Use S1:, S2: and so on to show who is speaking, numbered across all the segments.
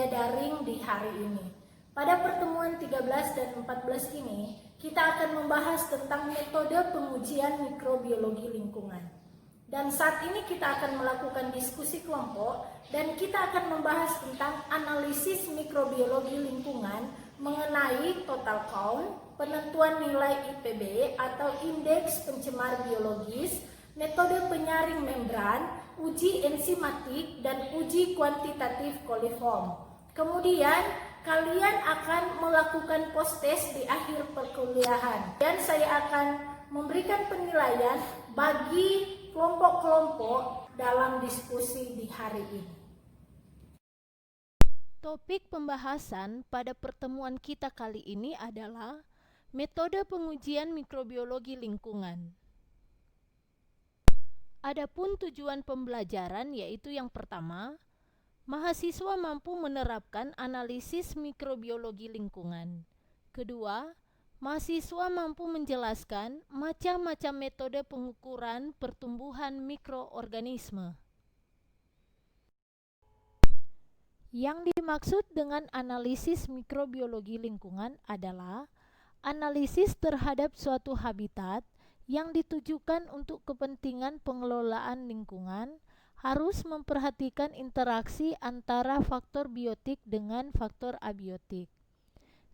S1: media daring di hari ini. Pada pertemuan 13 dan 14 ini, kita akan membahas tentang metode pengujian mikrobiologi lingkungan. Dan saat ini kita akan melakukan diskusi kelompok dan kita akan membahas tentang analisis mikrobiologi lingkungan mengenai total count, penentuan nilai IPB atau indeks pencemar biologis, metode penyaring membran, uji enzimatik, dan uji kuantitatif coliform. Kemudian, kalian akan melakukan post-test di akhir perkuliahan. Dan saya akan memberikan penilaian bagi kelompok-kelompok dalam diskusi di hari ini.
S2: Topik pembahasan pada pertemuan kita kali ini adalah metode pengujian mikrobiologi lingkungan. Adapun tujuan pembelajaran yaitu yang pertama, mahasiswa mampu menerapkan analisis mikrobiologi lingkungan. Kedua, mahasiswa mampu menjelaskan macam-macam metode pengukuran pertumbuhan mikroorganisme. Yang dimaksud dengan analisis mikrobiologi lingkungan adalah analisis terhadap suatu habitat yang ditujukan untuk kepentingan pengelolaan lingkungan harus memperhatikan interaksi antara faktor biotik dengan faktor abiotik.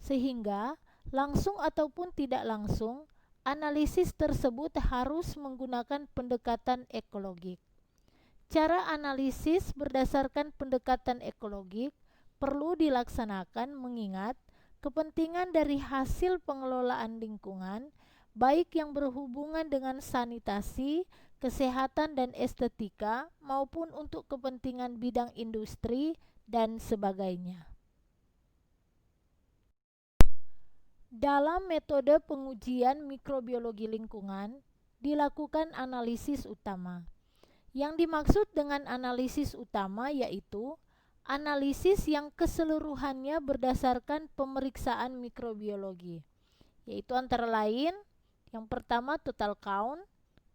S2: Sehingga, langsung ataupun tidak langsung, analisis tersebut harus menggunakan pendekatan ekologik. Cara analisis berdasarkan pendekatan ekologik perlu dilaksanakan mengingat kepentingan dari hasil pengelolaan lingkungan baik yang berhubungan dengan sanitasi, kesehatan dan estetika maupun untuk kepentingan bidang industri dan sebagainya. Dalam metode pengujian mikrobiologi lingkungan dilakukan analisis utama. Yang dimaksud dengan analisis utama yaitu analisis yang keseluruhannya berdasarkan pemeriksaan mikrobiologi, yaitu antara lain yang pertama total count,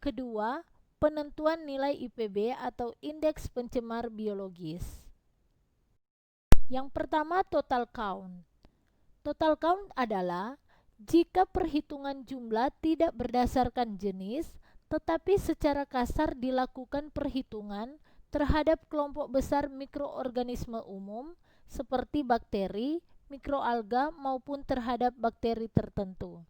S2: kedua penentuan nilai IPB atau indeks pencemar biologis. Yang pertama total count. Total count adalah jika perhitungan jumlah tidak berdasarkan jenis, tetapi secara kasar dilakukan perhitungan terhadap kelompok besar mikroorganisme umum seperti bakteri, mikroalga maupun terhadap bakteri tertentu.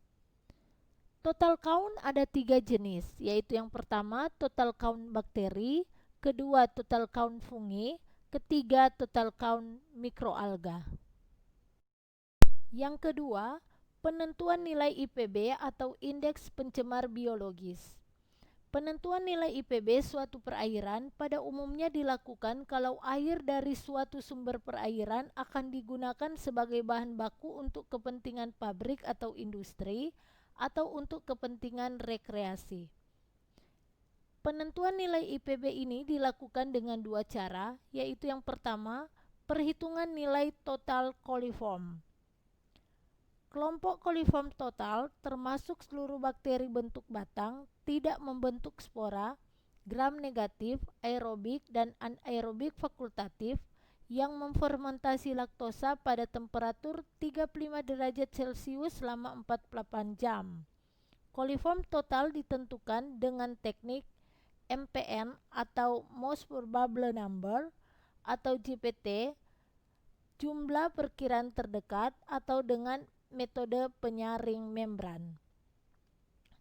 S2: Total count ada 3 jenis, yaitu yang pertama total count bakteri, kedua total count fungi, ketiga total count mikroalga. Yang kedua, penentuan nilai IPB atau indeks pencemar biologis. Penentuan nilai IPB suatu perairan pada umumnya dilakukan kalau air dari suatu sumber perairan akan digunakan sebagai bahan baku untuk kepentingan pabrik atau industri atau untuk kepentingan rekreasi. Penentuan nilai IPB ini dilakukan dengan 2 cara, yaitu yang pertama, perhitungan nilai total coliform. Kelompok coliform total termasuk seluruh bakteri bentuk batang, tidak membentuk spora, gram negatif, aerobik dan anaerobik fakultatif yang memfermentasi laktosa pada temperatur 35 derajat Celcius selama 48 jam. Coliform total ditentukan dengan teknik MPN atau Most Probable Number atau JPT, jumlah perkiraan terdekat, atau dengan metode penyaring membran.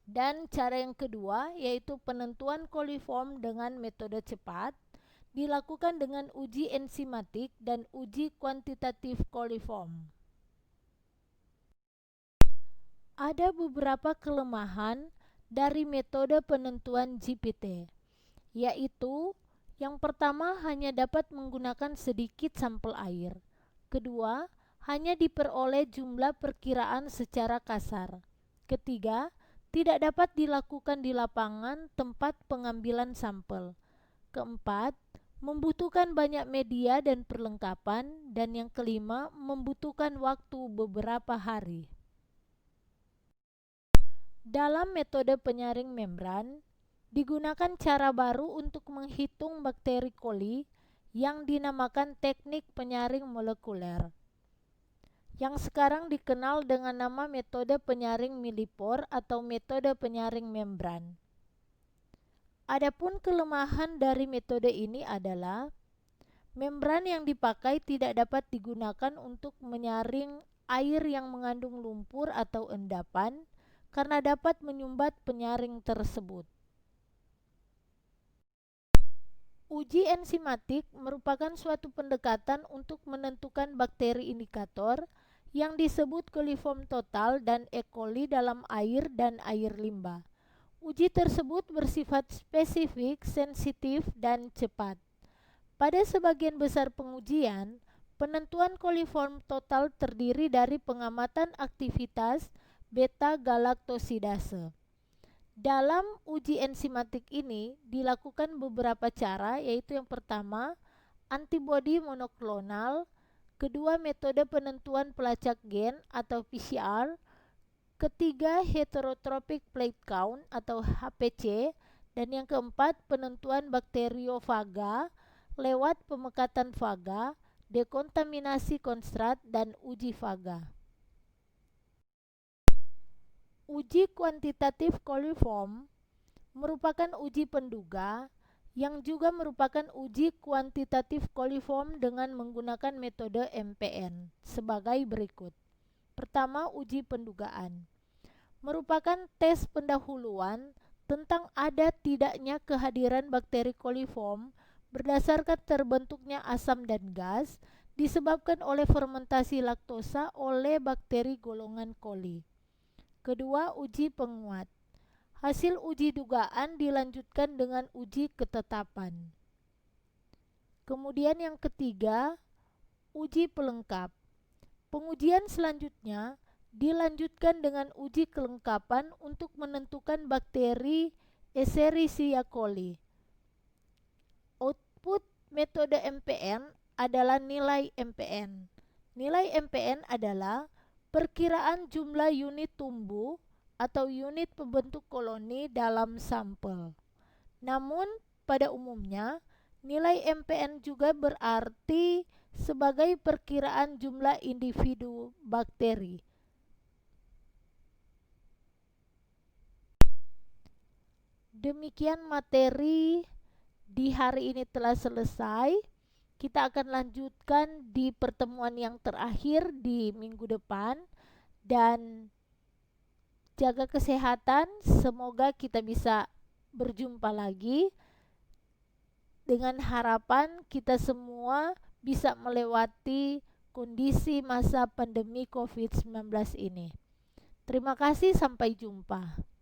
S2: Dan cara yang kedua yaitu penentuan coliform dengan metode cepat dilakukan dengan uji enzimatik dan uji kuantitatif coliform. Ada beberapa kelemahan dari metode penentuan JPT, yaitu yang pertama hanya dapat menggunakan sedikit sampel air. Kedua, hanya diperoleh jumlah perkiraan secara kasar. Ketiga, tidak dapat dilakukan di lapangan tempat pengambilan sampel. Keempat, membutuhkan banyak media dan perlengkapan, dan yang kelima, membutuhkan waktu beberapa hari. Dalam metode penyaring membran, digunakan cara baru untuk menghitung bakteri coli yang dinamakan teknik penyaring molekuler, yang sekarang dikenal dengan nama metode penyaring milipor atau metode penyaring membran. Adapun kelemahan dari metode ini adalah membran yang dipakai tidak dapat digunakan untuk menyaring air yang mengandung lumpur atau endapan karena dapat menyumbat penyaring tersebut. Uji enzimatik merupakan suatu pendekatan untuk menentukan bakteri indikator yang disebut coliform total dan E. coli dalam air dan air limbah. Uji tersebut bersifat spesifik, sensitif, dan cepat. Pada sebagian besar pengujian, penentuan coliform total terdiri dari pengamatan aktivitas beta-galaktosidase. Dalam uji enzimatik ini dilakukan beberapa cara, yaitu yang pertama, antibodi monoklonal, kedua, metode penentuan pelacak gen atau PCR, ketiga, heterotrophic plate count atau HPC, dan yang keempat, penentuan bakteriofaga lewat pemekatan faga, dekontaminasi konstrat, dan uji faga. Uji kuantitatif coliform merupakan uji penduga yang juga merupakan uji kuantitatif coliform dengan menggunakan metode MPN sebagai berikut. Pertama, uji pendugaan. Merupakan tes pendahuluan tentang ada tidaknya kehadiran bakteri coliform berdasarkan terbentuknya asam dan gas disebabkan oleh fermentasi laktosa oleh bakteri golongan coli. Kedua, uji penguat. Hasil uji dugaan dilanjutkan dengan uji ketetapan. Kemudian yang ketiga, uji pelengkap. Pengujian selanjutnya dilanjutkan dengan uji kelengkapan untuk menentukan bakteri Escherichia coli. Output metode MPN adalah nilai MPN. Nilai MPN adalah perkiraan jumlah unit tumbuh atau unit pembentuk koloni dalam sampel. Namun, pada umumnya, nilai MPN juga berarti sebagai perkiraan jumlah individu bakteri. Demikian materi di hari ini telah selesai. Kita akan lanjutkan di pertemuan yang terakhir di minggu depan, dan jaga kesehatan. Semoga kita bisa berjumpa lagi dengan harapan kita semua bisa melewati kondisi masa pandemi COVID-19 ini. Terima kasih, sampai jumpa.